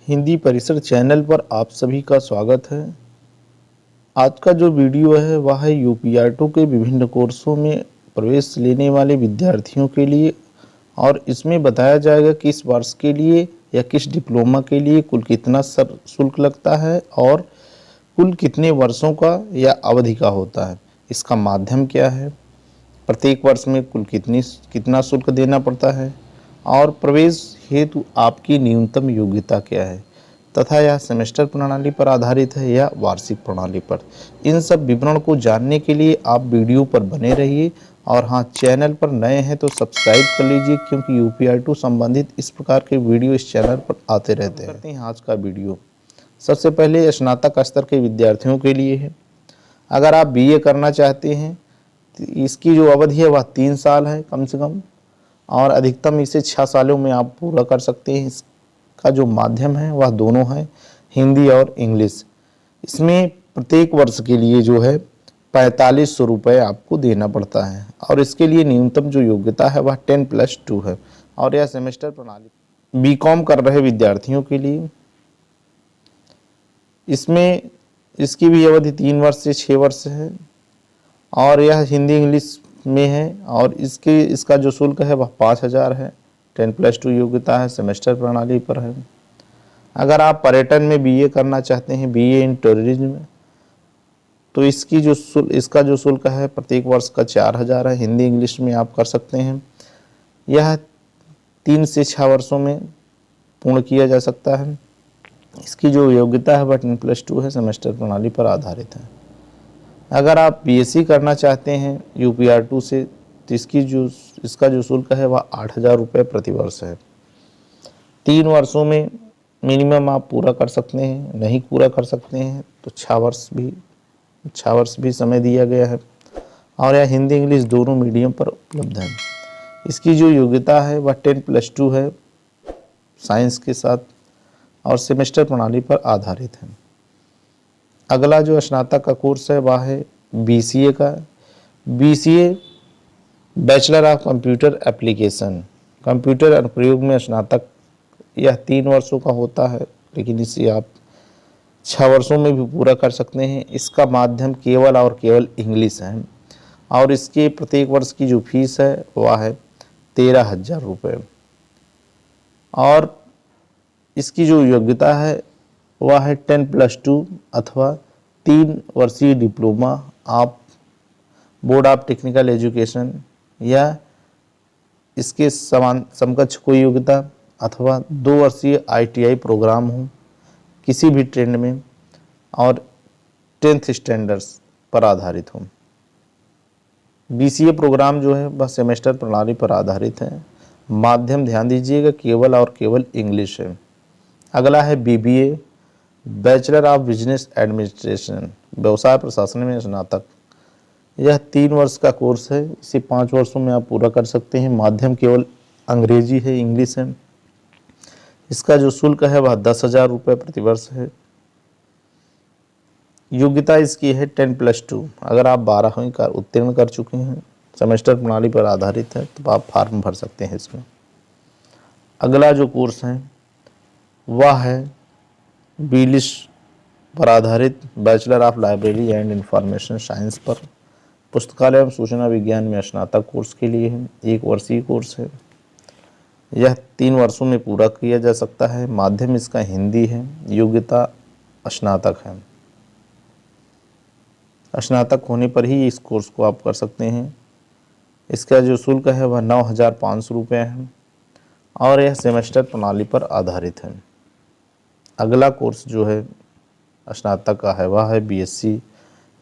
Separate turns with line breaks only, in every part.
हिंदी परिसर चैनल पर आप सभी का स्वागत है। आज का जो वीडियो है वह है यूपीआर2 के विभिन्न कोर्सों में प्रवेश लेने वाले विद्यार्थियों के लिए, और इसमें बताया जाएगा कि इस वर्ष के लिए या किस डिप्लोमा के लिए कुल कितना शुल्क लगता है और कुल कितने वर्षों का या अवधि का होता है, इसका माध्यम क्या है, प्रत्येक वर्ष में कुल कितना शुल्क देना पड़ता है और प्रवेश हेतु आपकी न्यूनतम योग्यता क्या है तथा यह सेमेस्टर प्रणाली पर आधारित है या वार्षिक प्रणाली पर। इन सब विवरण को जानने के लिए आप वीडियो पर बने रहिए। और हाँ, चैनल पर नए हैं तो सब्सक्राइब कर लीजिए, क्योंकि यूपीआर2 संबंधित इस प्रकार के वीडियो इस चैनल पर आते रहते हैं। करते हैं आज का वीडियो। सबसे पहले स्नातक स्तर के विद्यार्थियों के लिए है। अगर आप बीए करना चाहते हैं तो इसकी जो अवधि है वह 3 साल है कम से कम, और अधिकतम इसे 6 सालों में आप पूरा कर सकते हैं। इसका जो माध्यम है वह दोनों है, हिंदी और इंग्लिश। इसमें प्रत्येक वर्ष के लिए जो है 4500 रुपये आपको देना पड़ता है, और इसके लिए न्यूनतम जो योग्यता है वह 10+2 है। और यह सेमेस्टर प्रणाली बीकॉम कर रहे विद्यार्थियों के लिए, इसमें इसकी भी अवधि 3 वर्ष से 6 वर्ष है, और यह हिंदी इंग्लिश में है। और इसका जो शुल्क है वह 5000 है। 10+2 योग्यता है, सेमेस्टर प्रणाली पर है। अगर आप पर्यटन में बीए करना चाहते हैं, बीए इन टूरिज्म, तो इसका जो शुल्क है प्रत्येक वर्ष का 4000 है। हिंदी इंग्लिश में आप कर सकते हैं। यह 3 से 6 वर्षों में पूर्ण किया जा सकता है। इसकी जो योग्यता है वह 10+2 है, सेमेस्टर प्रणाली पर आधारित है। अगर आप बीएससी करना चाहते हैं यूपीआर2 से, तो इसका जो शुल्क है वह 8000 रुपये प्रति वर्ष है। 3 वर्षों में मिनिमम आप पूरा कर सकते हैं, नहीं पूरा कर सकते हैं तो 6 वर्ष भी समय दिया गया है। और यह हिंदी इंग्लिश दोनों मीडियम पर उपलब्ध है। इसकी जो योग्यता है वह 10+2 है साइंस के साथ, और सेमेस्टर प्रणाली पर आधारित है। अगला जो स्नातक का कोर्स है वह है बीसीए का। BCA bachelor of computer application, computer अनुप्रयोग में स्नातक। यह 3 वर्षों का होता है, लेकिन इसे आप 6 वर्षों में भी पूरा कर सकते हैं। इसका माध्यम केवल और केवल इंग्लिश है, और इसके प्रत्येक वर्ष की जो फीस है वह है 13000 रुपये। और इसकी जो योग्यता है वह है 10+2 अथवा 3 वर्षीय डिप्लोमा आप बोर्ड ऑफ टेक्निकल एजुकेशन या इसके समकक्ष कोई योग्यता, अथवा 2 वर्षीय आईटीआई प्रोग्राम हो किसी भी ट्रेंड में, और 10th स्टैंडर्ड्स पर आधारित हो। बीसीए प्रोग्राम जो है वह सेमेस्टर प्रणाली पर आधारित है। माध्यम ध्यान दीजिएगा, केवल और केवल इंग्लिश है। अगला है BBA, bachelor of business administration, व्यवसाय प्रशासन में स्नातक। यह 3 वर्ष का कोर्स है। इसे 5 वर्षों में आप पूरा कर सकते हैं। माध्यम केवल अंग्रेजी है, इंग्लिश है। इसका जो शुल्क है वह 10,000 रुपये प्रति वर्ष है। योग्यता इसकी है 10+2। अगर आप 12वीं का उत्तीर्ण कर चुके हैं, सेमेस्टर प्रणाली पर आधारित है, तो आप फॉर्म भर सकते हैं इसमें। अगला जो कोर्स है वह है बीलिश पर आधारित, bachelor of library and information science पर, पुस्तकालय एवं सूचना विज्ञान में स्नातक कोर्स के लिए है। 1 वर्षीय कोर्स है। यह 3 वर्षों में पूरा किया जा सकता है। माध्यम इसका हिंदी है। योग्यता स्नातक है। स्नातक होने पर ही इस कोर्स को आप कर सकते हैं। इसका जो शुल्क है वह 9500 रुपये है, और यह सेमेस्टर प्रणाली पर आधारित है। अगला कोर्स जो है स्नातक का है वह है BSc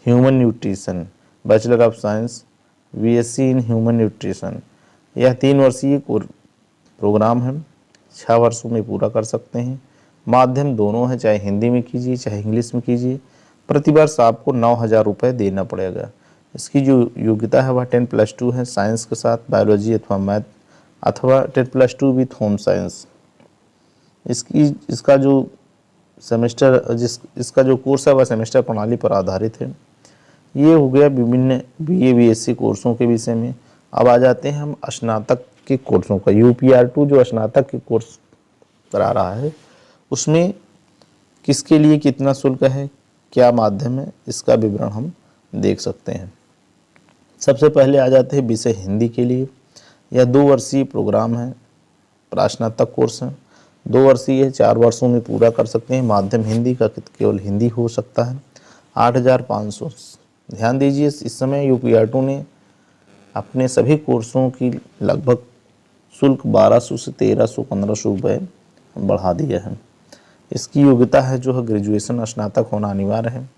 human nutrition, bachelor of science, BSc in human nutrition. यह 3 वर्षीय प्रोग्राम है। 6 वर्षों में पूरा कर सकते हैं। माध्यम दोनों है, चाहे हिंदी में कीजिए चाहे इंग्लिश में कीजिए। प्रति वर्ष आपको 9000 रुपये देना पड़ेगा। इसकी जो योग्यता है वह 10+2 है साइंस के साथ, बायोलॉजी अथवा मैथ, अथवा 10+2 विथ होम साइंस। इसका जो कोर्स है वह सेमेस्टर प्रणाली पर आधारित है। ये हो गया विभिन्न बीए बीएससी कोर्सों के विषय में। अब आ जाते हैं हम स्नातक के कोर्सों का। यूपीआर2 जो स्नातक के कोर्स करा रहा है उसमें किसके लिए कितना शुल्क है, क्या माध्यम है, इसका विवरण हम देख सकते हैं। सबसे पहले आ जाते हैं विषय हिंदी के लिए। यह 2 वर्षीय प्रोग्राम है, प्रास्नातक कोर्स है, 2 वर्षीय है, 4 वर्षों में पूरा कर सकते हैं। माध्यम हिंदी का केवल हिंदी हो सकता है। 8,500। ध्यान दीजिए, इस समय यूपीआर2 ने अपने सभी कोर्सों की लगभग शुल्क 1200 से 1300 1500 रुपये बढ़ा दिया है। इसकी योग्यता है जो है ग्रेजुएशन स्नातक होना अनिवार्य है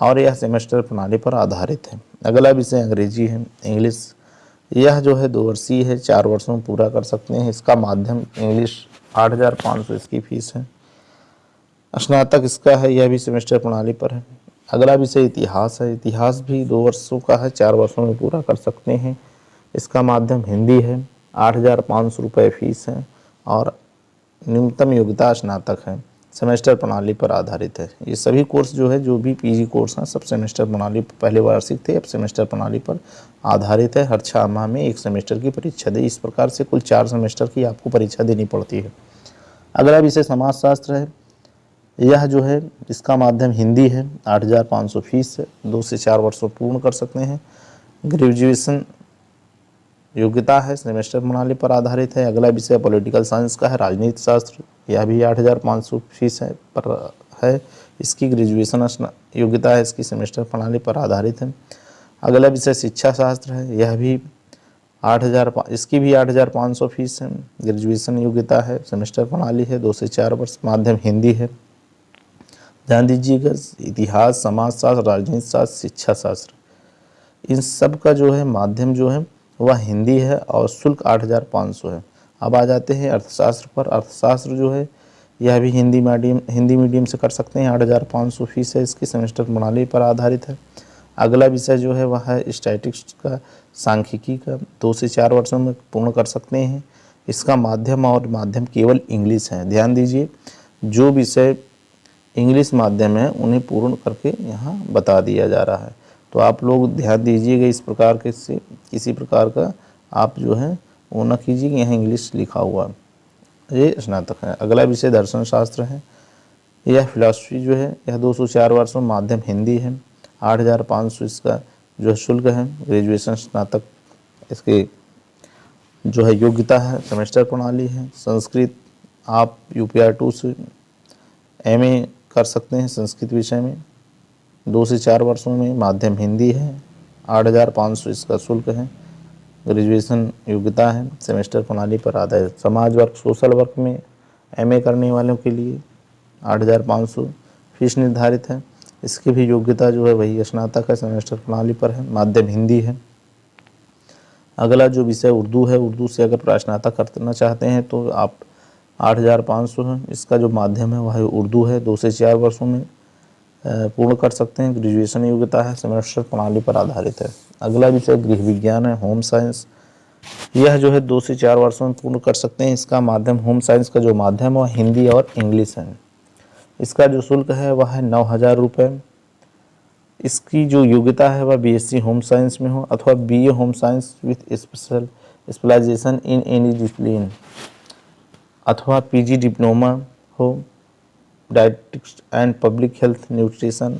और यह सेमेस्टर प्रणाली पर आधारित है। अगला विषय अंग्रेजी है, इंग्लिश। यह जो है 2 वर्षीय है, 4 वर्षों में पूरा कर सकते हैं। इसका माध्यम इंग्लिश, 8,500 इसकी फीस है। स्नातक इसका है, यह भी सेमेस्टर प्रणाली पर है। अगला विषय इतिहास है। इतिहास भी 2 वर्षों का है, 4 वर्षों में पूरा कर सकते हैं। इसका माध्यम हिंदी है, 8,500 रुपये फीस है और न्यूनतम योग्यता स्नातक है, सेमेस्टर प्रणाली पर आधारित है। ये सभी कोर्स जो है, जो भी पीजी कोर्स हैं, सब सेमेस्टर प्रणाली पर, पहले वार्षिक थे, अब सेमेस्टर प्रणाली पर आधारित है। हर 6 माह में 1 सेमेस्टर की परीक्षा दे, इस प्रकार से कुल 4 सेमेस्टर की आपको परीक्षा देनी पड़ती है। अगला विषय समाजशास्त्र है। यह जो है इसका माध्यम हिंदी है, 8,500 फीस है, 2 से 4 वर्षों पूर्ण कर सकते हैं। ग्रेजुएशन योग्यता है, सेमेस्टर प्रणाली पर आधारित है। अगला विषय पॉलिटिकल साइंस का है, राजनीति शास्त्र। यह भी 8,500 फीस है पर है। इसकी ग्रेजुएशन योग्यता है, इसकी सेमेस्टर प्रणाली पर आधारित है। अगला विषय शिक्षा शास्त्र है। यह भी 8,000, इसकी भी 8,500 फीस है। ग्रेजुएशन योग्यता है, सेमेस्टर प्रणाली है, 2 से 4 वर्ष। माध्यम हिंदी है। ध्यान दीजिएगा, इतिहास, समाजशास्त्र, राजनीति शास्त्र, शिक्षा शास्त्र, इन सब का जो है माध्यम जो है वह हिंदी है और शुल्क 8,500 है। अब आ जाते हैं अर्थशास्त्र पर। अर्थशास्त्र जो है यह भी हिंदी मीडियम से कर सकते हैं, 8,500 फीस है इसकी, सेमेस्टर प्रणाली पर आधारित है। अगला विषय जो है वह है स्टैटिस्टिक्स का, सांख्यिकी का, 2 से 4 वर्षों में पूर्ण कर सकते हैं। इसका माध्यम केवल इंग्लिश है। ध्यान दीजिए, जो विषय इंग्लिश माध्यम है उन्हें पूर्ण करके यहाँ बता दिया जा रहा है, तो आप लोग ध्यान दीजिएगा इस प्रकार के से किसी प्रकार का आप जो है वो न कीजिए कि यहाँ इंग्लिश लिखा हुआ, ये स्नातक है। अगला विषय दर्शन शास्त्र है। यह फिलॉसफी जो है यह 2 से 4 वर्षों, माध्यम हिंदी है, 8,500 इसका जो है शुल्क है। ग्रेजुएशन स्नातक इसके जो है योग्यता है, सेमेस्टर प्रणाली है। संस्कृत आप यूपीआर2 से एमए कर सकते हैं संस्कृत विषय में, 2 से 4 वर्षों में। माध्यम हिंदी है, 8,500 इसका शुल्क है। ग्रेजुएशन योग्यता है, सेमेस्टर प्रणाली पर आधारित। समाज वर्ग, सोशल वर्क में एमए करने वालों के लिए 8,500 फीस निर्धारित है। इसकी भी योग्यता जो है वही स्नातक है, सेमेस्टर प्रणाली पर है। माध्यम हिंदी है। अगला जो विषय उर्दू है, उर्दू से अगर प्रास्नातक करना चाहते हैं तो आप 8,500 है। इसका जो माध्यम है वह उर्दू है, 2 से 4 वर्षों में पूर्ण कर सकते हैं। ग्रेजुएशन योग्यता है, सेमेस्टर प्रणाली पर आधारित है। अगला विषय गृह विज्ञान है, होम साइंस। यह जो है 2 से 4 वर्षों में पूर्ण कर सकते हैं। इसका माध्यम, होम साइंस का जो माध्यम है वह हिंदी और इंग्लिश है। इसका जो शुल्क है वह है 9,000 रुपये। इसकी जो योग्यता है वह बीएससी होम साइंस में हो अथवा BA home science with specialisation in any discipline, अथवा पीजी डिप्लोमा हो, dietetics and public health nutrition.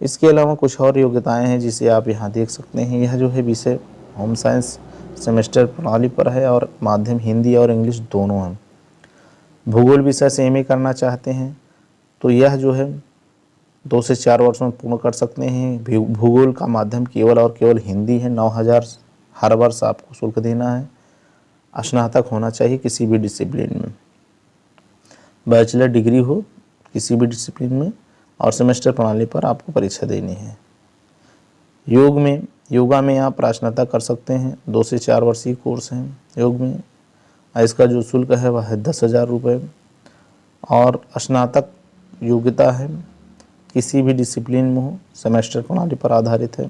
इसके अलावा कुछ और योग्यताएं हैं जिसे आप यहाँ देख सकते हैं। यह जो है विषय होम साइंस सेमेस्टर प्रणाली पर है और माध्यम हिंदी और इंग्लिश दोनों हैं। भूगोल विषय से एमए करना चाहते हैं तो यह जो है 2 से 4 वर्षों में पूर्ण कर सकते हैं। भूगोल का माध्यम केवल और केवल हिंदी है, 9,000 हर वर्ष आपको शुल्क देना है। स्नातक होना चाहिए किसी भी डिसिप्लिन में, बैचलर डिग्री हो किसी भी डिसिप्लिन में, और सेमेस्टर प्रणाली पर आपको परीक्षा देनी है। योगा में आप प्रास्नातक कर सकते हैं, 2 से 4 वर्षीय कोर्स हैं योग में। इसका जो शुल्क है वह है 10,000 रुपये और स्नातक योग्यता है किसी भी डिसिप्लिन में हो, सेमेस्टर प्रणाली पर आधारित है।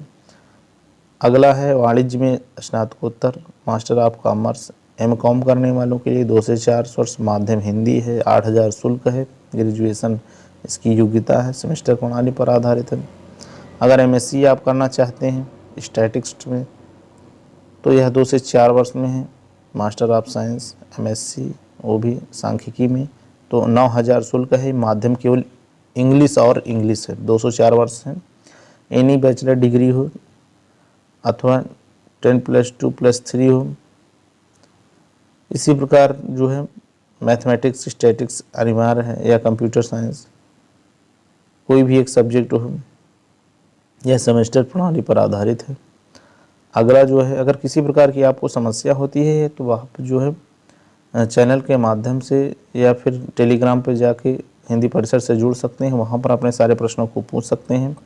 अगला है वाणिज्य में स्नातकोत्तर, मास्टर ऑफ कॉमर्स, एमकॉम करने वालों के लिए 2 से 4 वर्ष, माध्यम हिंदी है, 8,000 शुल्क है। ग्रेजुएशन इसकी योग्यता है, सेमेस्टर प्रणाली पर आधारित है। अगर एमएससी आप करना चाहते हैं स्टैटिस्टिक्स में तो यह 2 से 4 वर्ष में है, मास्टर ऑफ साइंस एमएससी वो भी सांख्यिकी में, तो 9,000 शुल्क है। माध्यम केवल इंग्लिश और इंग्लिश है, 204 वर्ष है। एनी बैचलर डिग्री हो अथवा 10+2+3 हो। इसी प्रकार जो है मैथमेटिक्स, स्टैटिक्स अनिवार्य है, या कंप्यूटर साइंस कोई भी एक सब्जेक्ट हो। यह सेमेस्टर प्रणाली पर आधारित है। अगला जो है, अगर किसी प्रकार की आपको समस्या होती है तो आप जो है चैनल के माध्यम से या फिर टेलीग्राम पर जाके हिंदी परिसर से जुड़ सकते हैं, वहाँ पर अपने सारे प्रश्नों को पूछ सकते हैं,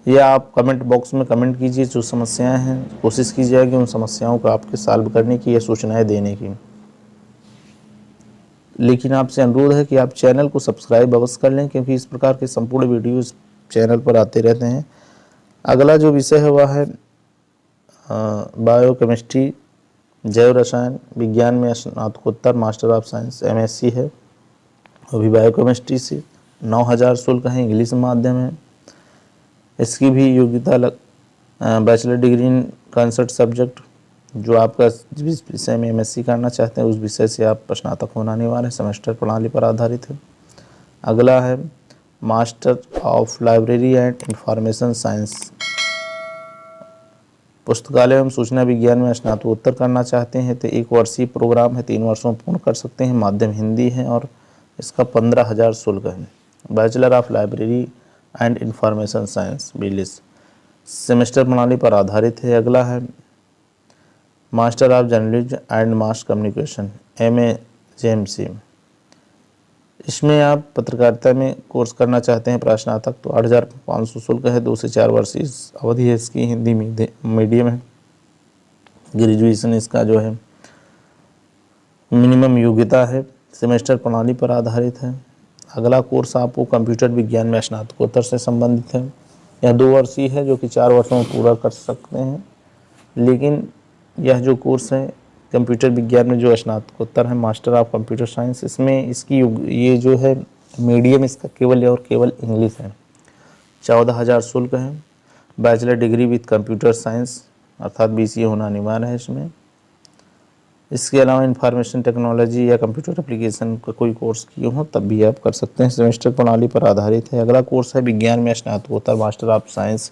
या आप कमेंट बॉक्स में कमेंट कीजिए। जो समस्याएं हैं कोशिश की जाएगी उन समस्याओं को आपके सॉल्व करने की या सूचनाएं देने की। लेकिन आपसे अनुरोध है कि आप चैनल को सब्सक्राइब अवश्य कर लें, क्योंकि इस प्रकार के संपूर्ण वीडियोस चैनल पर आते रहते हैं। अगला जो विषय है वह है बायोकेमिस्ट्री, जैव रसायन विज्ञान में स्नातकोत्तर मास्टर ऑफ साइंस MSc है। अभी बायोकेमिस्ट्री से 9,000 शुल्क है, इंग्लिश माध्यम है। इसकी भी योग्यता bachelor degree in concert subject, जो आपका जिस विषय में MSc करना चाहते हैं उस विषय से आप स्नातक होना अनिवार्य है, सेमेस्टर प्रणाली पर आधारित है। अगला है master of library and information science, पुस्तकालय एवं सूचना विज्ञान में स्नातकोत्तर करना चाहते हैं तो 1 वर्षीय प्रोग्राम है, 3 वर्षों में पूर्ण कर सकते हैं। माध्यम हिंदी है और इसका 15,000 शुल्क है। Bachelor of library and information science BLIS semester प्रणाली पर आधारित है। अगला है master of journalism and mass communication MA JMC, इसमें आप पत्रकारिता में कोर्स करना चाहते हैं प्रास्नातक तो 8,500 शुल्क है, 2 से 4 वर्ष इस अवधि है इसकी। हिंदी मीडियम है। ग्रेजुएशन इसका जो है मिनिमम योग्यता है, सेमेस्टर प्रणाली पर आधारित है। अगला कोर्स आपको कंप्यूटर विज्ञान में स्नातकोत्तर से संबंधित है। यह 2 वर्षीय है जो कि 4 वर्षों में पूरा कर सकते हैं। लेकिन यह जो कोर्स है कंप्यूटर विज्ञान में जो स्नातकोत्तर है मास्टर ऑफ कंप्यूटर साइंस, इसमें इसकी ये जो है मीडियम इसका केवल और केवल इंग्लिश है। 14,000 शुल्क है। Bachelor degree with computer science अर्थात BCA होना अनिवार्य है इसमें। इसके अलावा इंफॉर्मेशन टेक्नोलॉजी या कंप्यूटर एप्लीकेशन का कोई कोर्स किए हो तब भी आप कर सकते हैं, सेमेस्टर प्रणाली पर आधारित है। अगला कोर्स है विज्ञान में स्नातकोत्तर मास्टर ऑफ साइंस,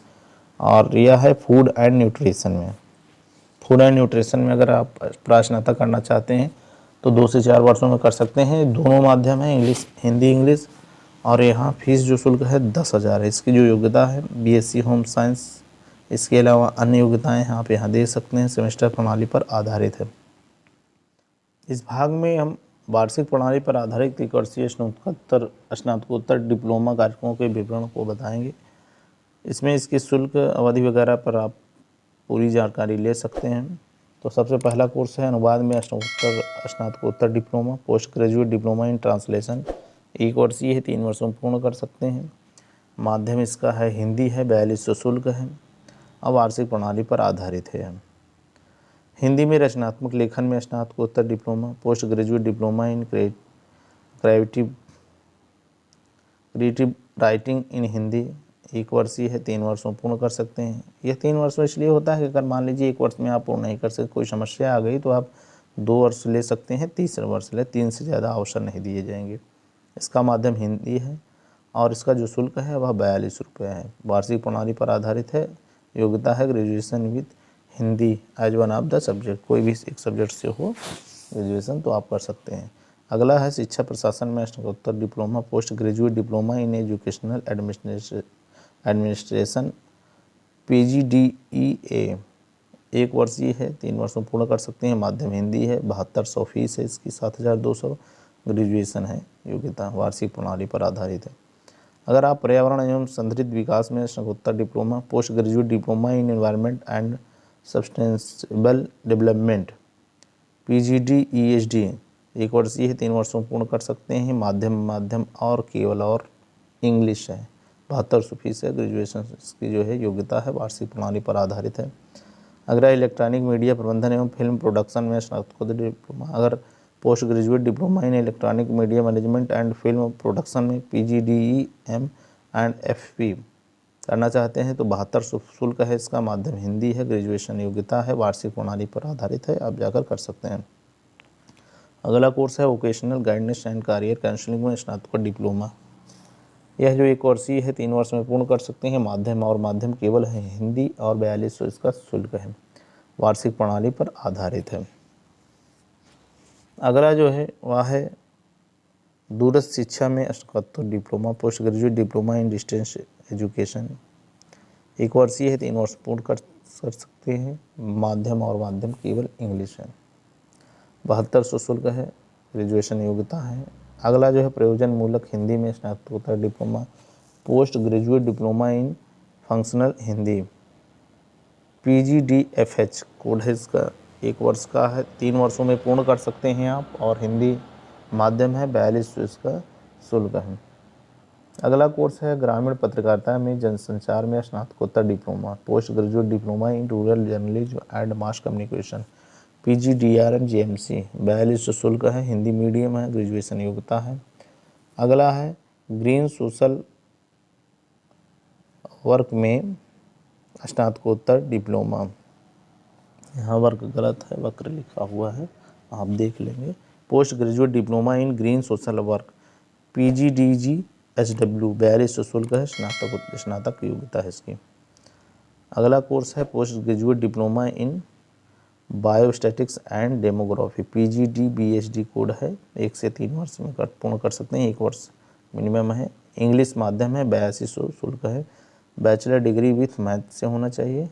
और यह है फूड एंड न्यूट्रिशन में। फूड एंड न्यूट्रिशन में अगर आप प्रास्नातक करना चाहते हैं तो 2 से 4 वर्षों में कर सकते हैं। दोनों माध्यम है, इंग्लिश हिंदी इंग्लिश। और यहाँ फीस जो शुल्क है 10,000 है। इसकी जो योग्यता है BSc होम साइंस। इसके अलावा अन्य योग्यताएं आप यहाँ दे सकते हैं, सेमेस्टर प्रणाली पर आधारित है। इस भाग में हम वार्षिक प्रणाली पर आधारित 1 वर्षीय स्नातकोत्तर डिप्लोमा कार्यक्रमों के विवरण को बताएंगे। इसमें इसकी शुल्क अवधि वगैरह पर आप पूरी जानकारी ले सकते हैं। तो सबसे पहला कोर्स है अनुवाद में स्नातकोत्तर diploma, post graduate diploma in translation. 1 वर्षीय है, 3 वर्षों में पूर्ण कर सकते हैं। माध्यम इसका है हिंदी है, 4200 शुल्क है और वार्षिक प्रणाली पर आधारित है। हिंदी में रचनात्मक लेखन में स्नातकोत्तर diploma, post graduate diploma in creative writing in Hindi. 1 वर्षीय है, 3 वर्षों में पूर्ण कर सकते हैं। यह 3 वर्षों इसलिए होता है कि अगर मान लीजिए 1 वर्ष में आप पूर्ण नहीं कर सकते, कोई समस्या आ गई तो आप 2 वर्ष ले सकते हैं, तीसरा वर्ष ले, 3 से ज़्यादा अवसर नहीं दिए जाएंगे। इसका माध्यम हिंदी है और इसका जो शुल्क है वह 42 रुपये है। वार्षिक प्रणाली पर आधारित है। योग्यता है graduation with Hindi as one of the subject, कोई भी एक सब्जेक्ट से हो ग्रेजुएशन तो आप कर सकते हैं। अगला है शिक्षा प्रशासन में स्नातकोत्तर diploma, post graduate diploma in educational administration PGDEA। 1 वर्षीय है, 3 वर्षों पूर्ण कर सकते हैं। माध्यम हिंदी है, 7200 फीस है इसकी, 7,200 ग्रेजुएशन है योग्यता। वार्षिक प्रणाली पर आधारित है। अगर आप पर्यावरण एवं संतुलित विकास में स्नातकोत्तर diploma, post graduate diploma in environment and sustainable development PGDESD 1 वर्षीय है, 3 वर्षों पूर्ण कर सकते हैं। माध्यम और केवल और इंग्लिश है, 7200 फीस है। ग्रेजुएशन की जो है योग्यता है, वार्षिक प्रणाली पर आधारित है। अगर इलेक्ट्रॉनिक मीडिया प्रबंधन एवं फिल्म प्रोडक्शन में स्नातकोत्तर डिप्लोमा, अगर post graduate diploma in electronic media management and film production में PGDEM एंड FP करना चाहते हैं तो 7200 शुल्क है इसका। माध्यम हिंदी है, ग्रेजुएशन योग्यता है, वार्षिक प्रणाली पर आधारित है, आप जाकर कर सकते हैं। अगला कोर्स है vocational guidance and career counselling में स्नातक डिप्लोमा। यह जो 1 वर्षीय है 3 वर्ष में पूर्ण कर सकते हैं। माध्यम और माध्यम केवल है हिंदी और 4200 इसका शुल्क है। वार्षिक प्रणाली पर आधारित है। अगला जो है वह है दूरस्थ शिक्षा में स्नातक डिप्लोमा, पोस्ट ग्रेजुएट डिप्लोमा इन डिस्टेंस एजुकेशन। 1 वर्षीय है 3 वर्ष पूर्ण कर सकते हैं। माध्यम और माध्यम केवल इंग्लिश है। 7200 शुल्क है। ग्रेजुएशन योग्यता है। अगला जो है प्रयोजन मूलक हिंदी में स्नातकोत्तर डिप्लोमा, पोस्ट ग्रेजुएट डिप्लोमा इन फंक्शनल हिंदी, PGDFH कोड है इसका। 1 वर्ष का है, 3 वर्षों में पूर्ण कर सकते हैं आप, और हिंदी माध्यम है। 4200 इसका शुल्क है। अगला कोर्स है ग्रामीण पत्रकारिता में जनसंचार में स्नातकोत्तर diploma, post graduate diploma in rural journalism and mass communication, PGDRM GMC। 4200 शुल्क है। हिंदी मीडियम है। ग्रेजुएशन योग्यता है। अगला है ग्रीन सोशल वर्क में स्नातकोत्तर डिप्लोमा। यहाँ वर्क गलत है, वक्र लिखा हुआ है, आप देख लेंगे। पोस्ट ग्रेजुएट डिप्लोमा इन ग्रीन सोशल वर्क, PGDGHW। 4200 शुल्क है। स्नातक योग्यता है इसकी। अगला कोर्स है post graduate diploma in biostatics and demography, PGDBHD code है। 1 से 3 वर्ष में पूर्ण कर सकते हैं। 1 वर्ष मिनिमम है। इंग्लिश माध्यम है। 8200 शुल्क है। बैचलर डिग्री विथ मैथ से होना चाहिए।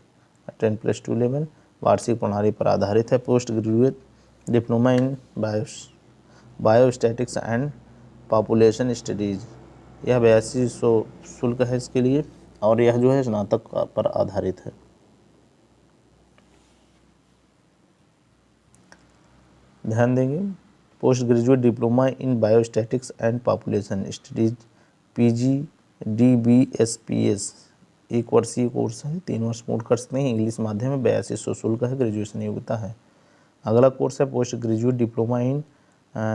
10+2 लेवल। वार्षिक प्रणाली पर आधारित है। Post graduate diploma in biostatics and population studies. यह 8200 शुल्क है इसके लिए, और यह जो है स्नातक पर आधारित है। ध्यान देंगे। Post graduate diploma in biostatics and population studies, PGDBSPS। 1 वर्षीय कोर्स है। 3 वर्ष पूर्ण कर सकते हैं। इंग्लिश माध्यम में। 8200 शुल्क है। ग्रेजुएशन योग्यता है। अगला कोर्स है post graduate diploma in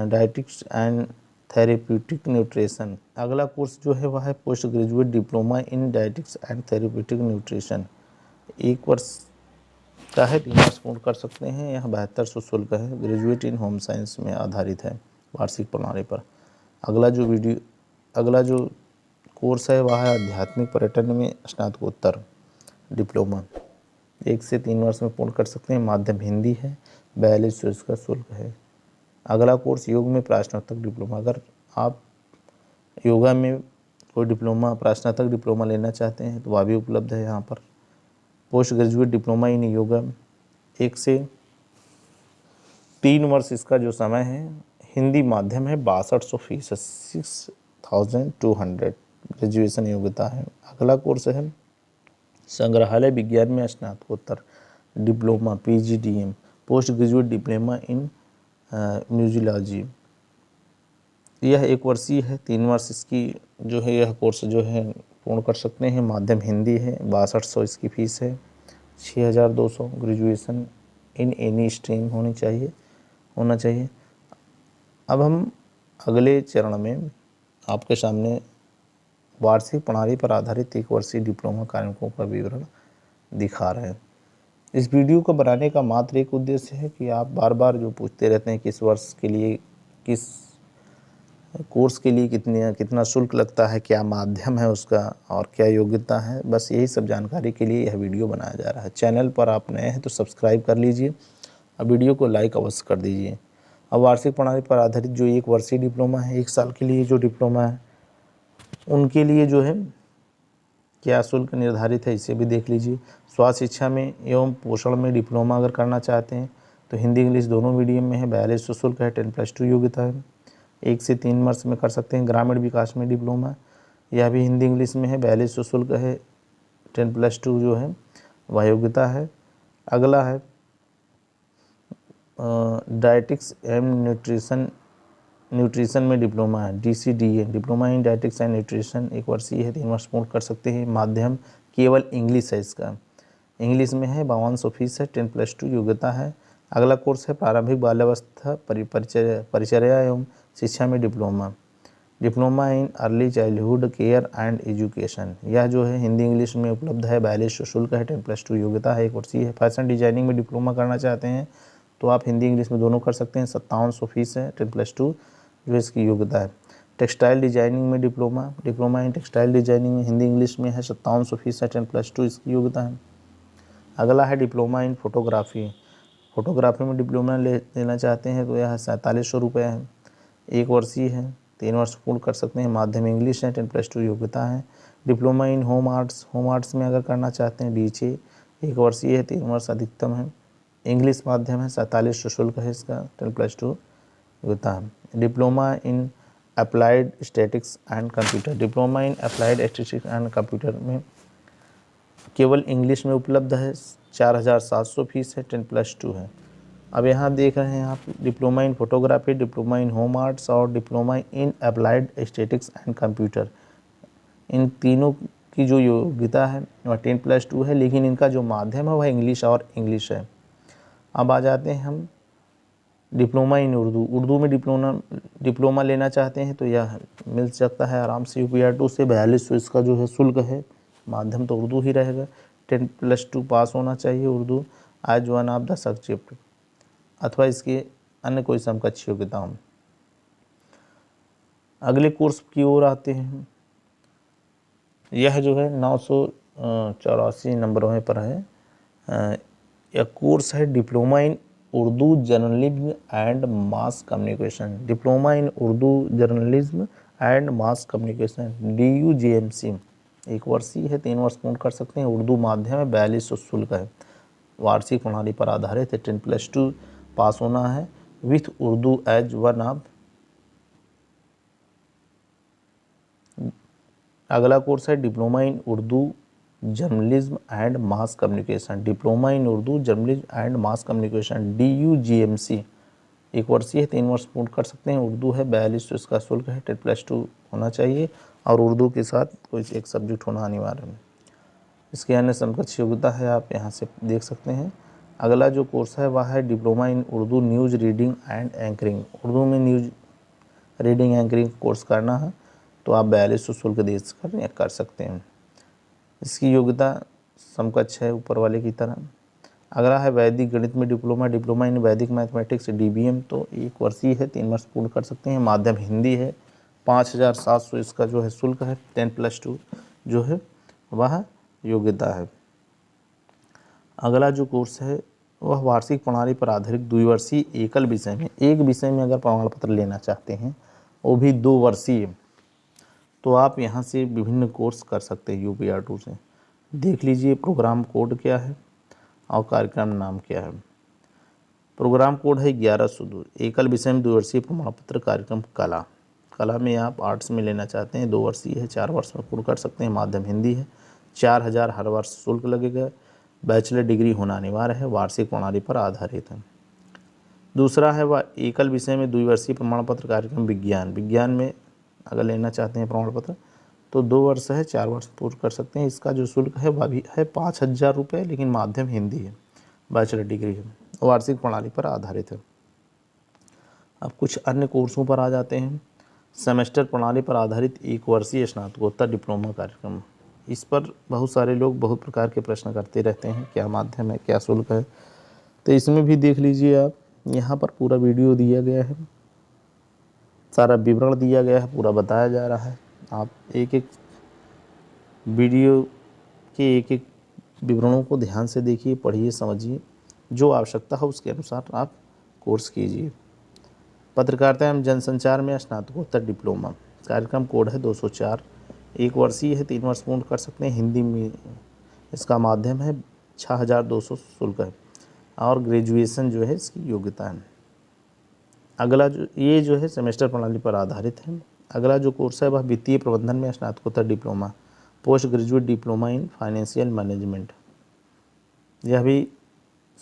dietetics and therapeutic nutrition. अगला कोर्स जो है वह है post graduate diploma in dietetics and therapeutic nutrition. 1 वर्ष का है। 3 वर्ष पूर्ण कर सकते हैं। यह 7200 शुल्क है। ग्रेजुएट इन होम साइंस में आधारित है वार्षिक प्रणाली पर। अगला जो कोर्स है वह है आध्यात्मिक पर्यटन में स्नातकोत्तर डिप्लोमा। 1 से 3 वर्ष में पूर्ण कर सकते हैं। माध्यम हिंदी है। 4200 इसका शुल्क है। अगला कोर्स योग में प्रास्नातक डिप्लोमा। अगर आप योगा में कोई डिप्लोमा, प्रास्नातक डिप्लोमा लेना चाहते हैं तो वह भी उपलब्ध है यहाँ पर। पोस्ट ग्रेजुएट डिप्लोमा इन योगा, 1 से 3 वर्ष इसका जो समय है। हिंदी माध्यम है। 6200 फीस है। 6200 ग्रेजुएशन योग्यता है। अगला कोर्स है संग्रहालय विज्ञान में स्नातकोत्तर diploma, PGDM, post graduate diploma in museology. यह 1 वर्षीय है। 3 वर्ष इसकी जो है यह कोर्स जो है पूर्ण कर सकते हैं। माध्यम हिंदी है। 6200 इसकी फ़ीस है। 6200। ग्रेजुएशन इन एनी स्ट्रीम होना चाहिए। अब हम अगले चरण में आपके सामने वार्षिक प्रणाली पर आधारित 1 वर्षीय डिप्लोमा कार्यक्रमों का विवरण दिखा रहे हैं। इस वीडियो को बनाने का मात्र एक उद्देश्य है कि आप बार बार जो पूछते रहते हैं किस वर्ष के लिए, किस कोर्स के लिए कितना शुल्क लगता है, क्या माध्यम है उसका और क्या योग्यता है, बस यही सब जानकारी के लिए यह वीडियो बनाया जा रहा है। चैनल पर आप नए हैं तो सब्सक्राइब कर लीजिए और वीडियो को लाइक अवश्य कर दीजिए। अब वार्षिक प्रणाली पर आधारित जो 1 वर्षीय डिप्लोमा है, 1 साल के लिए जो डिप्लोमा है, उनके लिए जो है क्या शुल्क निर्धारित है इसे भी देख लीजिए। स्वास्थ्य शिक्षा में एवं पोषण में डिप्लोमा अगर करना चाहते हैं तो हिंदी इंग्लिश दोनों मीडियम में है। 4200 शुल्क है। 10+2 योग्यता है। 1 से 3 वर्ष में कर सकते हैं। ग्रामीण विकास में डिप्लोमा, यह भी हिंदी इंग्लिश में है। 4200 शुल्क है। 10+2 जो है वह योग्यता है। अगला है डाइटिक्स एंड न्यूट्रिशन में डिप्लोमा है। DCDA, diploma in dietetics and nutrition. 1 वर्षीय है। 3 वर्ष पूर्ण कर सकते हैं। माध्यम केवल इंग्लिश है इसका। इंग्लिश में है। 5200 फीस है। 10+2 योग्यता है। अगला कोर्स है प्रारंभिक बाल्यावस्था परिचर्या एवं शिक्षा में diploma in early childhood care and education. यह जो है हिंदी इंग्लिश में उपलब्ध है। 4200 शुल्क है। 10+2 योग्यता है। 1 वर्षीय है। फैशन डिजाइनिंग में डिप्लोमा करना चाहते हैं तो आप हिंदी इंग्लिश में दोनों कर सकते हैं। 5700 फीस है। 10+2 जो इसकी योग्यता है। टेक्सटाइल डिजाइनिंग में डिप्लोमा इन टेक्सटाइल डिजाइनिंग में हिंदी इंग्लिश में है। 5700 फीस है। 10+2 इसकी योग्यता है। अगला है डिप्लोमा इन फोटोग्राफी में डिप्लोमा लेना चाहते हैं तो यह 4700 रुपये है। 1 वर्षीय है। 3 वर्ष पूर्ण कर सकते हैं। माध्यम इंग्लिश है। 10+2 योग्यता है। डिप्लोमा इन होम आर्ट्स में अगर करना चाहते हैं डीचे 1 वर्षीय है। 3 वर्ष अधिकतम है। इंग्लिश माध्यम है। 4700 शुल्क है इसका। 10+2 योग्यता है। Diploma in applied statics and computer में केवल इंग्लिश में उपलब्ध है। 4700 फीस है। 10+2 है। अब यहाँ देख रहे हैं आप diploma in photography, diploma in home arts और diploma in applied statics and computer, इन तीनों की जो योग्यता है वह 10+2 है, लेकिन इनका जो माध्यम है वह इंग्लिश है। अब आ जाते हैं हम डिप्लोमा इन उर्दू में डिप्लोमा लेना चाहते हैं तो यह मिल सकता है आराम से। UPR2 से 4200 इसका जो है शुल्क है। माध्यम तो उर्दू ही रहेगा। 10+2 पास होना चाहिए Urdu as one of the subject अथवा इसके अन्य कोई समकक्ष योग्यता हो। अगले कोर्स की ओर आते हैं। यह जो है 984 नंबरों पर है। यह कोर्स है diploma in Urdu journalism and mass communication. Diploma in Urdu journalism and mass communication DUJMC 1 वर्षीय है। 3 वर्ष पूर्ण कर सकते हैं। उर्दू माध्यम है। 4200 शुल्क है। वार्षिक प्रणाली पर आधारित है। 10+2 पास होना है with Urdu as one of. अगला कोर्स है diploma in Urdu journalism and mass communication. Diploma in Urdu journalism and mass communication DUJMC 1 वर्षीय है। 3 वर्ष पूर्ण कर सकते हैं। उर्दू है। 4200 इसका शुल्क है। 10+2 होना चाहिए और उर्दू के साथ कोई एक सब्जेक्ट होना अनिवार्य है। इसके अन्य समकक्ष योग्यता है आप यहाँ से देख सकते हैं। अगला जो कोर्स है वह है diploma in Urdu news reading and anchoring. Urdu में न्यूज़ रीडिंग एंकरिंग कोर्स करना है तो आप 4200 शुल्क देकर कर सकते हैं। इसकी योग्यता समकक्ष है ऊपर वाले की तरह। अगला है वैदिक गणित में डिप्लोमा इन वैदिक मैथमेटिक्स DBM तो 1 वर्षीय है। 3 वर्ष पूर्ण कर सकते हैं। माध्यम हिंदी है। 5700 इसका जो है शुल्क है। 10+2 जो है वह योग्यता है। अगला जो कोर्स है वह वार्षिक प्रणाली पर आधारित द्विवर्षीय एकल विषय में, एक विषय में अगर प्रमाण पत्र लेना चाहते हैं वो भी 2 वर्षीय, तो आप यहाँ से विभिन्न कोर्स कर सकते हैं UPR2 से। देख लीजिए प्रोग्राम कोड क्या है और कार्यक्रम नाम क्या है। प्रोग्राम कोड है 1102। एकल विषय में 2 वर्षीय प्रमाण पत्र कार्यक्रम कला में आप आर्ट्स में लेना चाहते हैं। 2 वर्षीय है। 4 वर्ष में पूर्ण कर सकते हैं। माध्यम हिंदी है। 4000 हर वर्ष शुल्क लगेगा। बैचलर डिग्री होना अनिवार्य है। वार्षिक प्रणाली पर आधारित है। दूसरा है वह एकल विषय में 2 वर्षीय प्रमाण पत्र कार्यक्रम विज्ञान में अगर लेना चाहते हैं प्रमाण पत्र तो 2 वर्ष है। 4 वर्ष पूर्ण कर सकते हैं। इसका जो शुल्क है वह भी है 5000 रुपये, लेकिन माध्यम हिंदी है। बैचलर डिग्री है। वार्षिक प्रणाली पर आधारित है। अब कुछ अन्य कोर्सों पर आ जाते हैं। सेमेस्टर प्रणाली पर आधारित 1 वर्षीय स्नातकोत्तर डिप्लोमा कार्यक्रम। इस पर बहुत सारे लोग बहुत प्रकार के प्रश्न करते रहते हैं, क्या माध्यम है, क्या शुल्क है। तो इसमें भी देख लीजिए आप, यहाँ पर पूरा वीडियो दिया गया है, सारा विवरण दिया गया है, पूरा बताया जा रहा है। आप एक एक वीडियो के एक एक विवरणों को ध्यान से देखिए, पढ़िए, समझिए, जो आवश्यकता है उसके अनुसार आप कोर्स कीजिए। पत्रकारिता एवं जनसंचार में स्नातकोत्तर डिप्लोमा कार्यक्रम कोड है 204। 1 वर्षीय है। 3 वर्ष पूर्ण कर सकते हैं। हिंदी में इसका माध्यम है। 6200 शुल्क है और ग्रेजुएशन जो है इसकी योग्यता है। अगला जो है सेमेस्टर प्रणाली पर आधारित है। अगला जो कोर्स है वह वित्तीय प्रबंधन में स्नातकोत्तर diploma, post graduate diploma in financial management. यह भी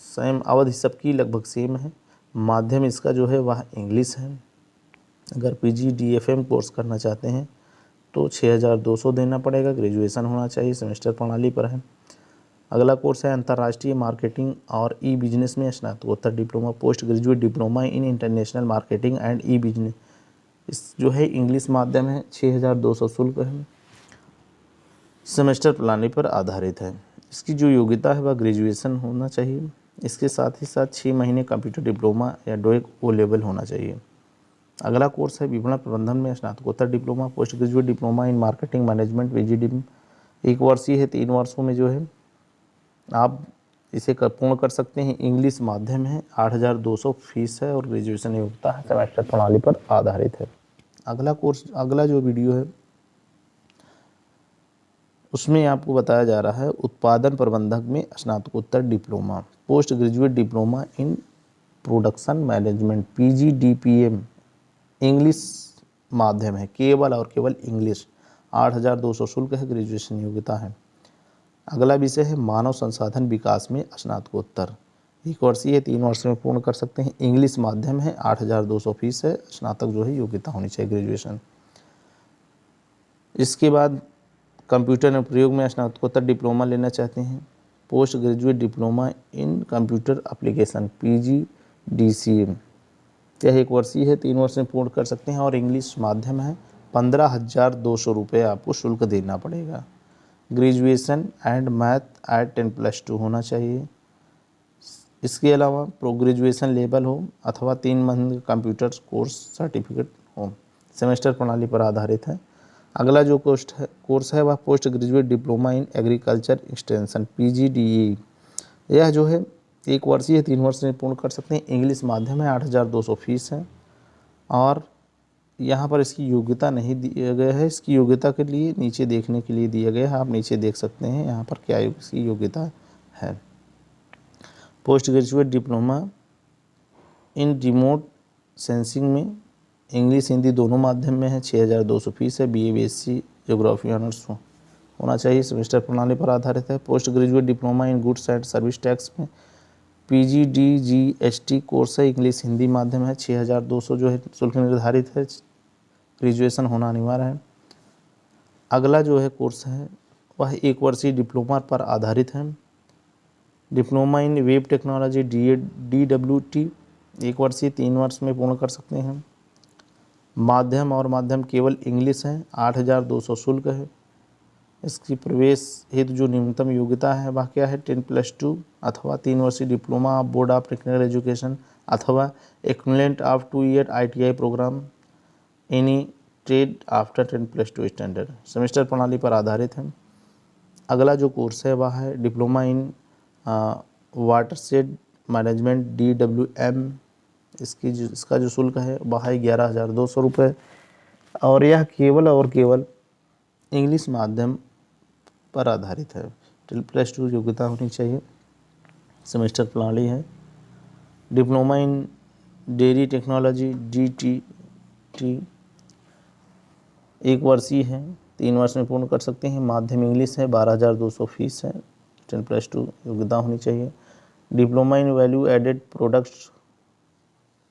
सेम अवधि सबकी लगभग सेम है। माध्यम इसका जो है वह इंग्लिश है। अगर PG DFM कोर्स करना चाहते हैं तो 6200 देना पड़ेगा। ग्रेजुएशन होना चाहिए। सेमेस्टर प्रणाली पर है। अगला कोर्स है अंतर्राष्ट्रीय मार्केटिंग और बिजनेस में स्नातकोत्तर diploma, post graduate diploma in international marketing and business. इस जो है इंग्लिश माध्यम है। 6200 शुल्क है। सेमेस्टर प्रणाली पर आधारित है। इसकी जो योग्यता है वह ग्रेजुएशन होना चाहिए। इसके साथ ही साथ 6 महीने कंप्यूटर डिप्लोमा या डोएक ओ लेवल होना चाहिए। अगला कोर्स है विपणन प्रबंधन में स्नातकोत्तर diploma, post graduate diploma in marketing management वीजीडी। 1 वर्षीय है, 3 वर्षों में जो है आप इसे पूर्ण कर सकते हैं। इंग्लिश माध्यम है, 8,200 फीस है और ग्रेजुएशन योग्यता है, सेमेस्टर प्रणाली पर आधारित है। अगला जो वीडियो है उसमें आपको बताया जा रहा है उत्पादन प्रबंधक में स्नातकोत्तर diploma, post graduate diploma in production management PGDPM। English माध्यम है, केवल और केवल इंग्लिश, 8,200 शुल्क है, ग्रेजुएशन योग्यता है। अगला विषय है मानव संसाधन विकास में स्नातकोत्तर, 1 वर्षीय है, 3 वर्ष में पूर्ण कर सकते हैं। इंग्लिश माध्यम है, 8,200 फीस है, स्नातक जो है योग्यता होनी चाहिए, ग्रेजुएशन। इसके बाद कंप्यूटर अनुप्रयोग में स्नातकोत्तर डिप्लोमा लेना चाहते हैं, पोस्ट ग्रेजुएट डिप्लोमा इन कंप्यूटर एप्लीकेशन PGDCM। यह 1 वर्षीय है, 3 वर्ष में पूर्ण कर सकते हैं और इंग्लिश माध्यम है, 15,200 रुपये आपको शुल्क देना पड़ेगा। ग्रेजुएशन एंड मैथ एट 10+2 होना चाहिए। इसके अलावा प्रो ग्रेजुएशन लेवल हो अथवा 3 मंथ कंप्यूटर कोर्स सर्टिफिकेट हो, सेमेस्टर प्रणाली पर आधारित है। अगला जो कोर्स है वह post graduate diploma in agriculture extension PGDE। यह जो है 1 वर्षीय है, 3 वर्ष में पूर्ण कर सकते हैं। इंग्लिश माध्यम है, 8,200 फीस है और यहाँ पर इसकी योग्यता नहीं दिया गया है। इसकी योग्यता के लिए नीचे देखने के लिए दिया गया है, आप नीचे देख सकते हैं यहाँ पर क्या इसकी योग्यता है। पोस्ट ग्रेजुएट डिप्लोमा इन रिमोट सेंसिंग में इंग्लिश हिंदी दोनों माध्यम में है, 6,200 फीस है, BA BSc ज्योग्राफी ऑनर्स होना चाहिए, सेमेस्टर प्रणाली पर आधारित है। Post graduate diploma in goods and service tax में PGDGST कोर्स है, इंग्लिश हिंदी माध्यम है, 6,200 जो है शुल्क निर्धारित है, ग्रेजुएशन होना अनिवार्य है। अगला जो है कोर्स है वह 1 वर्षीय डिप्लोमा पर आधारित है, डिप्लोमा इन वेब टेक्नोलॉजी DWT, 1 वर्षीय, 3 वर्ष में पूर्ण कर सकते हैं। माध्यम केवल इंग्लिश है, 8,200 शुल्क है। इसकी प्रवेश हेतु जो न्यूनतम योग्यता है वह क्या है, 10+2 अथवा 3 वर्षीय diploma of board of technical education अथवा equivalent of 2 year ITI program any trade after 10+2 standard, semester प्रणाली पर आधारित है। अगला जो कोर्स है वह है डिप्लोमा इन वाटरशेड मैनेजमेंट DWM। इसका जो शुल्क है वह है 11,200 रुपये और यह केवल और केवल इंग्लिश माध्यम पर आधारित है, 10+2 योग्यता होनी चाहिए, सेमेस्टर प्रणाली है। डिप्लोमा इन डेयरी टेक्नोलॉजी DTT 1 वर्षीय है, 3 वर्ष में पूर्ण कर सकते हैं। माध्यम इंग्लिश है, 12,200 फीस है, 10+2 योग्यता होनी चाहिए। Diploma in value added products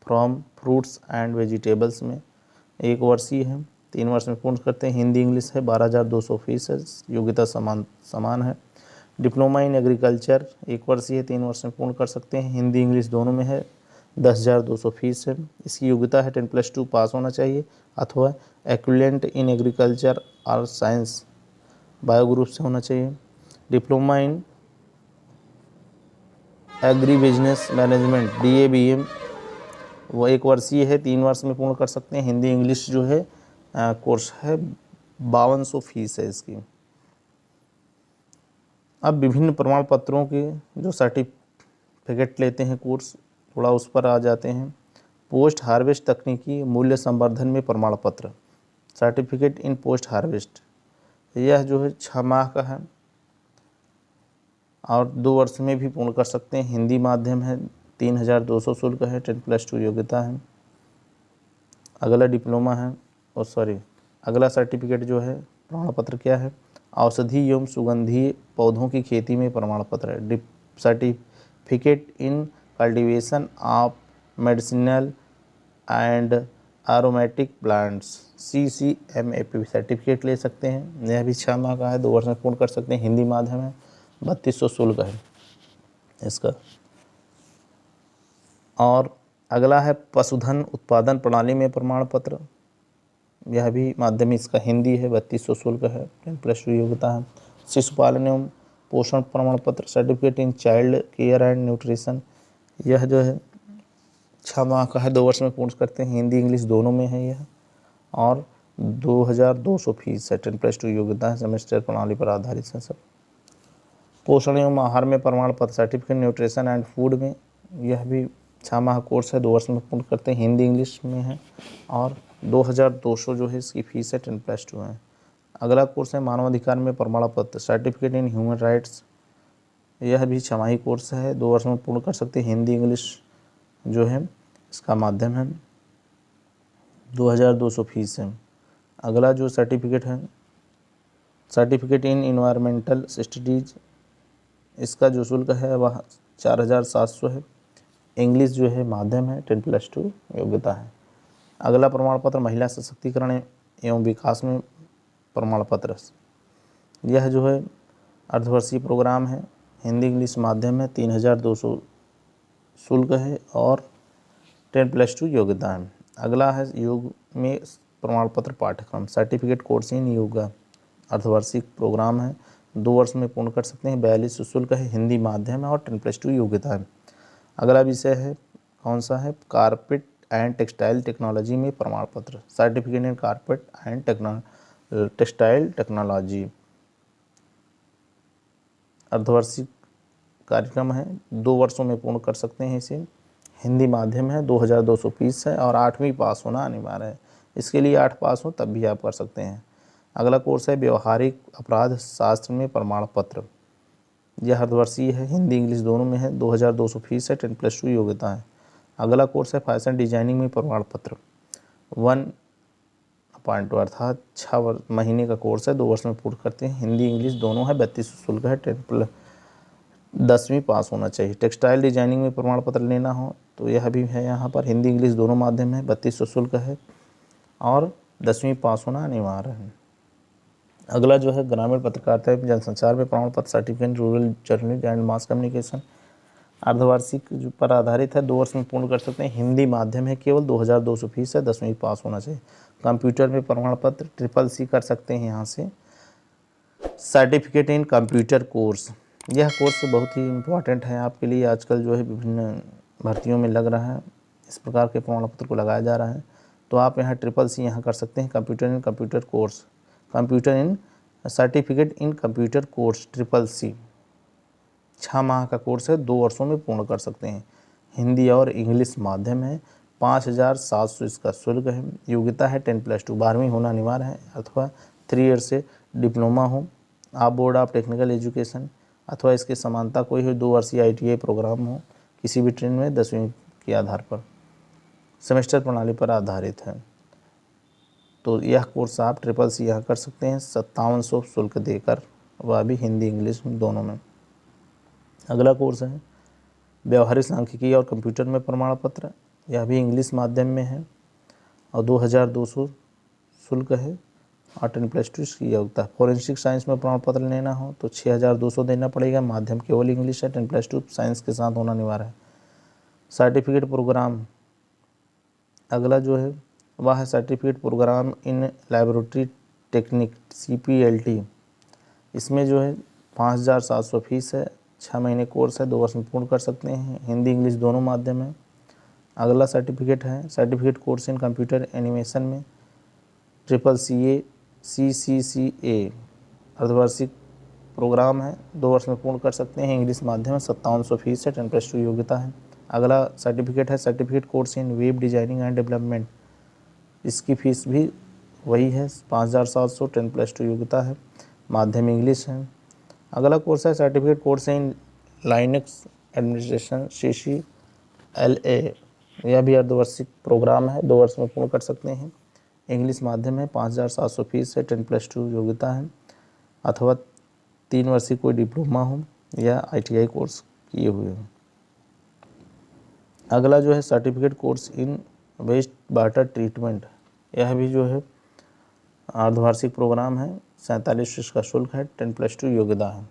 from fruits and vegetables में 1 वर्षीय है, 3 वर्ष में पूर्ण करते हैं। हिंदी इंग्लिश है, 12,200 फीस है, योग्यता समान है। डिप्लोमा इन एग्रीकल्चर 1 वर्षीय है, 3 वर्ष में पूर्ण कर सकते हैं। हिंदी इंग्लिश दोनों में है, 10,200 फीस है। इसकी योग्यता है 10+2 पास होना चाहिए अथवा एक्विवेलेंट इन एग्रीकल्चर और साइंस बायो ग्रुप से होना चाहिए। डिप्लोमा इन एग्री बिजनेस मैनेजमेंट DABM वो 1 वर्षीय है, 3 वर्ष में पूर्ण कर सकते हैं। हिंदी इंग्लिश जो है कोर्स है, 5200 फीस है इसकी। अब विभिन्न प्रमाण पत्रों के जो सर्टिफिकेट लेते हैं कोर्स, थोड़ा उस पर आ जाते हैं। पोस्ट हार्वेस्ट तकनीकी मूल्य संवर्धन में प्रमाण पत्र, सर्टिफिकेट इन पोस्ट हार्वेस्ट, यह जो है 6 माह का है और 2 वर्ष में भी पूर्ण कर सकते हैं। हिंदी माध्यम है, 3,200 शुल्क है, 10+2 योग्यता है। अगला डिप्लोमा है अगला सर्टिफिकेट जो है प्रमाण पत्र क्या है, औषधि एवं सुगंधीय पौधों की खेती में प्रमाण पत्र है, certificate in cultivation of medicinal and aromatic plants CCMAP certificate ले सकते हैं। यह भी 6 माह का है, 2 वर्ष में पूर्ण कर सकते हैं। हिंदी माध्यम है, 3,200 शुल्क है इसका। और अगला है पशुधन उत्पादन प्रणाली में प्रमाण पत्र, यह भी माध्यम इसका हिंदी है, 3,200 शुल्क है, 10+2 योग्यता है। शिशुपालन एवं पोषण प्रमाण पत्र certificate in child care and nutrition, यह जो है 6 माह का है, 2 वर्ष में पूर्ण करते हैं, हिंदी इंग्लिश दोनों में है यह, और 2200 फीस है, 10+2 योग्यता है, सेमेस्टर प्रणाली पर आधारित है सब। पोषण एवं आहार में प्रमाण पत्र सर्टिफिकेट न्यूट्रिशन एंड फूड में, यह भी 6 माह कोर्स है, 2 वर्ष में पूर्ण करते हैं, हिंदी इंग्लिश में है, और 2200 जो है इसकी फीस है, 10+2 है। अगला कोर्स है मानवाधिकार में प्रमाण पत्र सर्टिफिकेट इन ह्यूमन राइट्स, यह भी 6 कोर्स है, 2 वर्ष में पूर्ण कर सकते हैं, हिंदी इंग्लिश जो है इसका माध्यम है, 2200 फीस है। अगला जो सर्टिफिकेट है सर्टिफिकेट इन इन्वायरमेंटल स्टडीज, इसका जो शुल्क है वह 4700 है, इंग्लिश जो है माध्यम है, 10+2 योग्यता है। अगला प्रमाण पत्र महिला सशक्तिकरण एवं विकास में प्रमाण पत्र, यह जो है अर्धवर्षीय प्रोग्राम है, हिंदी इंग्लिश माध्यम है, 3200 शुल्क है और 10+2 योग्यता है। अगला है योग में प्रमाण पत्र पाठ्यक्रम सर्टिफिकेट कोर्स इन योगा, अर्धवार्षिक प्रोग्राम है, 2 वर्ष में पूर्ण कर सकते हैं, 4200 शुल्क है, हिंदी माध्यम है और 10+2 योग्यता है। अगला विषय है कौन सा है, कारपेट एंड टेक्सटाइल टेक्नोलॉजी में प्रमाण पत्र certificate in carpet and textile technology, अर्धवार्षिक कार्यक्रम है, 2 वर्षों में पूर्ण कर सकते हैं इसे, हिंदी माध्यम है, 2200 फीस है और 8वीं पास होना अनिवार्य है, इसके लिए 8 पास हो तब भी आप कर सकते हैं। अगला कोर्स है व्यवहारिक अपराध शास्त्र में प्रमाण पत्र, यह अर्धवर्षीय है, हिंदी इंग्लिश दोनों में है, 2200 फीस है, 10+2 योग्यता है। अगला कोर्स है फैशन डिजाइनिंग में प्रमाण पत्र 1/2 अर्थात 6 महीने का कोर्स है, 2 वर्ष में पूर्ण करते हैं, हिंदी इंग्लिश दोनों है, 3200 शुल्क है, 10वीं पास होना चाहिए। टेक्सटाइल डिजाइनिंग में प्रमाण पत्र लेना हो तो यह भी है, यहाँ पर हिंदी इंग्लिश दोनों माध्यम है, 3200 शुल्क है और 10वीं पास होना अनिवार्य है। अगला जो है ग्रामीण पत्रकारिता एवं जनसंचार में प्रमाण पत्र certificate rural journalism and mass communication, अर्धवार्षिक पर आधारित है, 2 वर्ष में पूर्ण कर सकते हैं, हिंदी माध्यम है, केवल 2200 फीस है, 10वीं पास होना चाहिए। कंप्यूटर में प्रमाण पत्र CCC कर सकते हैं यहाँ से, सर्टिफिकेट इन कंप्यूटर कोर्स, यह कोर्स बहुत ही इम्पोर्टेंट है आपके लिए, आजकल जो है विभिन्न भर्तियों में लग रहा है, इस प्रकार के प्रमाण पत्र को लगाया जा रहा है, तो आप यहाँ CCC यहाँ कर सकते हैं, computer in computer course, computer in certificate in computer course CCC, 6 माह का कोर्स है, 2 वर्षों में पूर्ण कर सकते हैं, हिंदी और इंग्लिश माध्यम है, 5700 इसका शुल्क है, योग्यता है 10+2, 12वीं होना अनिवार्य है अथवा 3 ईयर से डिप्लोमा हो, आप बोर्ड ऑफ टेक्निकल एजुकेशन अथवा इसके समानता कोई हो, 2 वर्षीय ITI प्रोग्राम हो किसी भी ट्रेन में 10वीं के आधार पर, सेमेस्टर प्रणाली पर आधारित है, तो यह कोर्स आप CCC यहाँ कर सकते हैं 5700 शुल्क देकर, वह भी हिंदी इंग्लिश दोनों में। अगला कोर्स है व्यवहारिक सांख्यिकी और कंप्यूटर में प्रमाण पत्र, यह भी इंग्लिश माध्यम में है और 2200 शुल्क है और 10+2 इसकी योग्यता। फॉरेंसिक साइंस में प्रमाण पत्र लेना हो तो 6200 देना पड़ेगा, माध्यम केवल इंग्लिश है, 10+2 साइंस के साथ होना अनिवार्य है। सर्टिफिकेट प्रोग्राम, अगला जो है वह है सर्टिफिकेट प्रोग्राम इन लैबोरेटरी टेक्निक CPLT, इसमें जो है 5700 फीस है, 6 महीने कोर्स है, 2 वर्ष में पूर्ण कर सकते हैं, हिंदी इंग्लिश दोनों माध्यम है। अगला सर्टिफिकेट है सर्टिफिकेट कोर्स इन कंप्यूटर एनिमेशन में CCCA, अर्धवार्षिक प्रोग्राम है, 2 वर्ष में पूर्ण कर सकते हैं, इंग्लिश माध्यम है, 5700 फीस है, 10+2 योग्यता है। अगला सर्टिफिकेट है certificate course in web designing and development, इसकी फ़ीस भी वही है 5700, 10+2 योग्यता है, माध्यम इंग्लिश है। अगला कोर्स है सर्टिफिकेट कोर्स इन लाइनक्स एडमिनिस्ट्रेशन CCLA, यह भी अर्धवार्षिक प्रोग्राम है, 2 वर्ष में पूर्ण कर सकते हैं, इंग्लिश माध्यम है, 5700 फीस है, 10+2 योग्यता है अथवा 3 वर्षीय कोई डिप्लोमा हो या ITI कोर्स किए हुए हो। अगला जो है certificate course in waste water treatment, यह भी जो है अर्धवार्षिक प्रोग्राम है, 4700 इसका शुल्क है, 10+2 योग्यता है।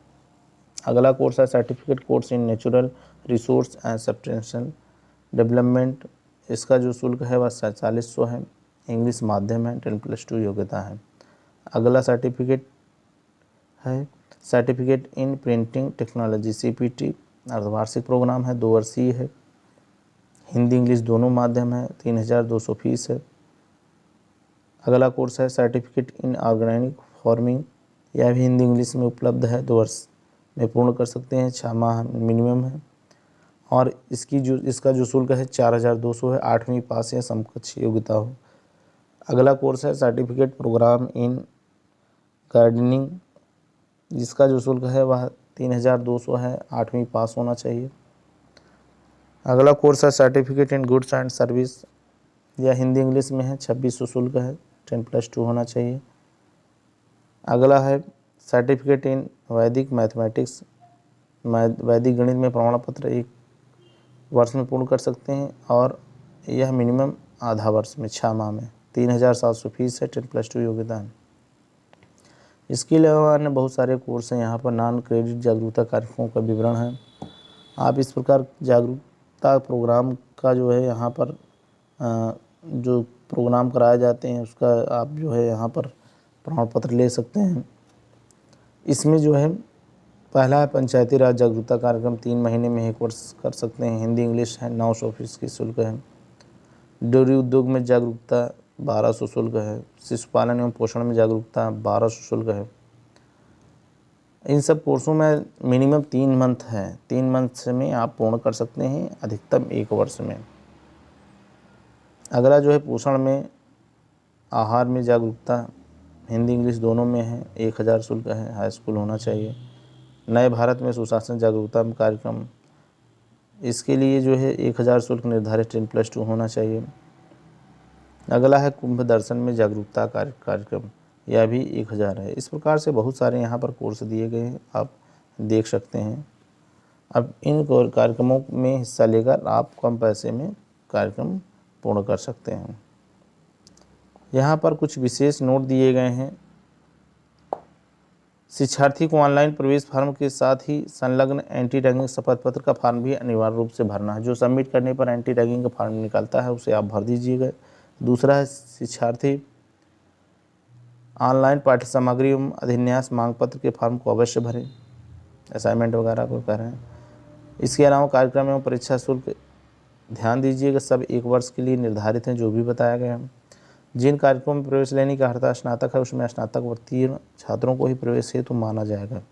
अगला कोर्स है certificate course in natural resource and sustainable development, इसका जो शुल्क है वह 4700 है, इंग्लिश माध्यम है, 10+2 योग्यता है। अगला सर्टिफिकेट है। Certificate in printing technology CPT अर्धवार्षिक प्रोग्राम है, 2 वर्षीय है। हिंदी इंग्लिश दोनों माध्यम है, 3200 फीस है। अगला कोर्स है सर्टिफिकेट इन ऑर्गेनिक फार्मिंग, यह भी हिंदी इंग्लिश में उपलब्ध है, 2 वर्ष में पूर्ण कर सकते हैं, 6 माह मिनिमम है। और इसका जो शुल्क है 4200 है, 8वीं पास या समकक्ष योग्यता हो। अगला कोर्स है सर्टिफिकेट प्रोग्राम इन गार्डनिंग, जिसका जो शुल्क है वह 3200 है, 8वीं पास होना चाहिए। अगला कोर्स है certificate in goods and service, यह हिंदी इंग्लिश में है, 2600 शुल्क है, 10+2 होना चाहिए। अगला है सर्टिफिकेट इन वैदिक मैथमेटिक्स, वैदिक गणित में प्रमाण पत्र 1 वर्ष में पूर्ण कर सकते हैं, और यह मिनिमम आधा वर्ष में 6 माह में, 3700 फीस है, 10+2 योग्यता है। इसके अलावा अन्य बहुत सारे कोर्स हैं। यहाँ पर नॉन क्रेडिट जागरूकता कार्यक्रमों का विवरण है। आप इस प्रकार जागरूकता प्रोग्राम का जो है यहाँ पर जो प्रोग्राम कराए जाते हैं उसका आप जो है यहाँ पर प्रमाण पत्र ले सकते हैं। इसमें जो है पहला है पंचायती राज जागरूकता कार्यक्रम, 3 महीने में 1 वर्ष कर सकते हैं। हिंदी इंग्लिश है, 900 फीस की शुल्क है। डेयरी उद्योग में जागरूकता 1200 शुल्क है। शिशुपालन एवं पोषण में जागरूकता 1200 शुल्क है। इन सब कोर्सों में मिनिमम 3 मंथ है, 3 मंथ में आप पूर्ण कर सकते हैं, अधिकतम 1 वर्ष में। अगला जो है पोषण में आहार में जागरूकता, हिंदी इंग्लिश दोनों में है, 1000 शुल्क है, हाई स्कूल होना चाहिए। नए भारत में सुशासन जागरूकता कार्यक्रम, इसके लिए जो है 1000 शुल्क निर्धारित, 10+2 होना चाहिए। अगला है कुंभ दर्शन में जागरूकता कार्यक्रम, यह भी 1000 है। इस प्रकार से बहुत सारे यहाँ पर कोर्स दिए गए हैं, आप देख सकते हैं। अब इन कार्यक्रमों में हिस्सा लेकर आप कम पैसे में कार्यक्रम पूर्ण कर सकते हैं। यहाँ पर कुछ विशेष नोट दिए गए हैं। शिक्षार्थी को ऑनलाइन प्रवेश फॉर्म के साथ ही संलग्न एंटी रैगिंग शपथ पत्र का फॉर्म भी अनिवार्य रूप से भरना है। जो सबमिट करने पर एंटी रैगिंग का फॉर्म निकलता है उसे आप भर दीजिएगा। दूसरा है शिक्षार्थी ऑनलाइन पाठ्य सामग्री एवं अधिन्यास मांग पत्र के फॉर्म को अवश्य भरें, असाइनमेंट वगैरह को कर रहे हैं। इसके अलावा कार्यक्रम एवं परीक्षा शुल्क ध्यान दीजिएगा, सब 1 वर्ष के लिए निर्धारित हैं, जो भी बताया गया है। जिन कार्यक्रमों में प्रवेश लेने का अर्हता स्नातक है उसमें स्नातक उत्तीर्ण छात्रों को ही प्रवेश हेतु माना जाएगा।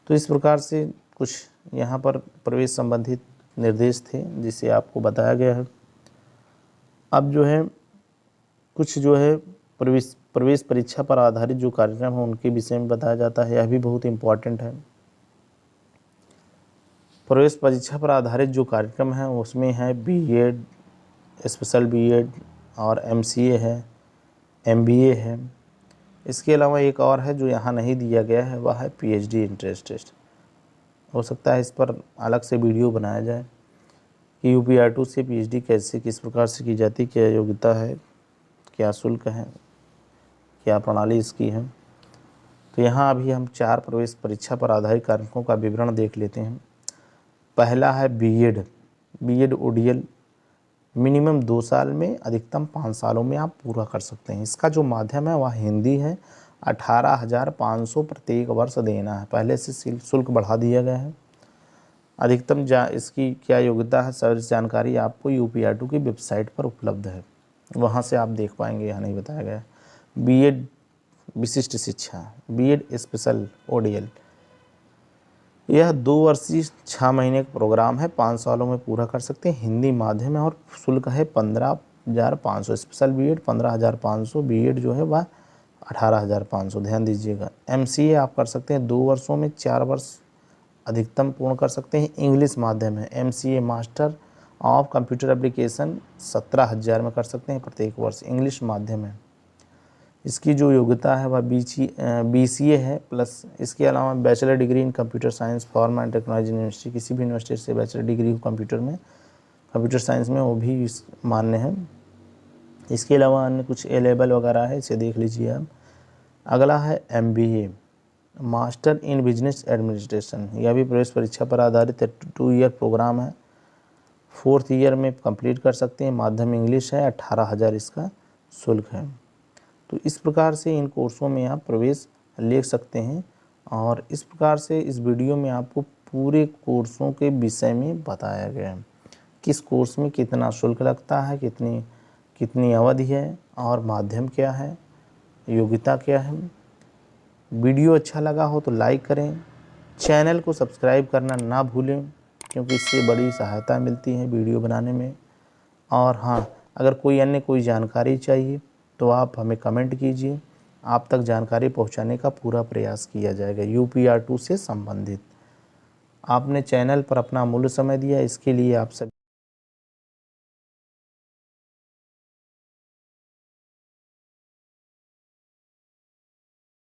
तो इस प्रकार से कुछ यहाँ पर प्रवेश संबंधित निर्देश थे जिसे आपको बताया गया है। अब जो है कुछ जो है प्रवेश परीक्षा पर आधारित जो कार्यक्रम है उनके विषय में बताया जाता है, यह भी बहुत इम्पॉर्टेंट है। प्रवेश परीक्षा पर आधारित जो कार्यक्रम है उसमें है बीएड, स्पेशल बीएड और MCA है, MBA है। इसके अलावा एक और है जो यहाँ नहीं दिया गया है, वह है PhD एंट्रेंस टेस्ट। हो सकता है इस पर अलग से वीडियो बनाया जाए कि UPR2 से PhD कैसे किस प्रकार से की जाती, क्या योग्यता है, क्या शुल्क है, क्या प्रणाली इसकी है। तो यहाँ अभी हम 4 प्रवेश परीक्षा पर आधारित कार्यक्रमों का विवरण देख लेते हैं। पहला है बीएड ODL, मिनिमम 2 साल में अधिकतम 5 सालों में आप पूरा कर सकते हैं। इसका जो माध्यम है वह हिंदी है, 18,500 प्रत्येक वर्ष देना है। पहले से शुल्क बढ़ा दिया गया है। अधिकतम इसकी क्या योग्यता है, सारी जानकारी आपको UPR2 की वेबसाइट पर उपलब्ध है, वहाँ से आप देख पाएंगे, यहाँ नहीं बताया गया है। बीएड विशिष्ट शिक्षा, बीएड स्पेशल ODL, यह 2 वर्षीय 6 महीने का प्रोग्राम है, 5 सालों में पूरा कर सकते हैं। हिंदी माध्यम है और शुल्क है 15,500। स्पेशल बीएड 15,500, बीएड जो है वह 18,500, ध्यान दीजिएगा। MCA आप कर सकते हैं 2 वर्षों में 4 वर्ष अधिकतम पूर्ण कर सकते हैं। इंग्लिश माध्यम है, MCA master of computer application 17,000 में कर सकते हैं प्रत्येक वर्ष, इंग्लिश माध्यम है। इसकी जो योग्यता है वह BCA है प्लस। इसके अलावा bachelor degree in computer science form and technology university, किसी भी यूनिवर्सिटी से बैचलर डिग्री हो कंप्यूटर साइंस में, वो भी मान्य है। इसके अलावा अन्य कुछ A लेवल वगैरह है, इसे देख लीजिए आप। अगला है MBA, master in business administration, यह भी प्रवेश परीक्षा पर आधारित 2 ईयर प्रोग्राम है, 4th ईयर में कंप्लीट कर सकते हैं। माध्यम इंग्लिश है, 18,000 इसका शुल्क है। तो इस प्रकार से इन कोर्सों में आप प्रवेश लिख सकते हैं। और इस प्रकार से इस वीडियो में आपको पूरे कोर्सों के विषय में बताया गया है, किस कोर्स में कितना शुल्क लगता है, कितनी अवधि है और माध्यम क्या है, योग्यता क्या है। वीडियो अच्छा लगा हो तो लाइक करें, चैनल को सब्सक्राइब करना ना भूलें, क्योंकि इससे बड़ी सहायता मिलती है वीडियो बनाने में। और हाँ, अगर कोई जानकारी चाहिए तो आप हमें कमेंट कीजिए, आप तक जानकारी पहुंचाने का पूरा प्रयास किया जाएगा UPR2 से संबंधित। आपने चैनल पर अपना अमूल्य समय दिया, इसके लिए आप सभी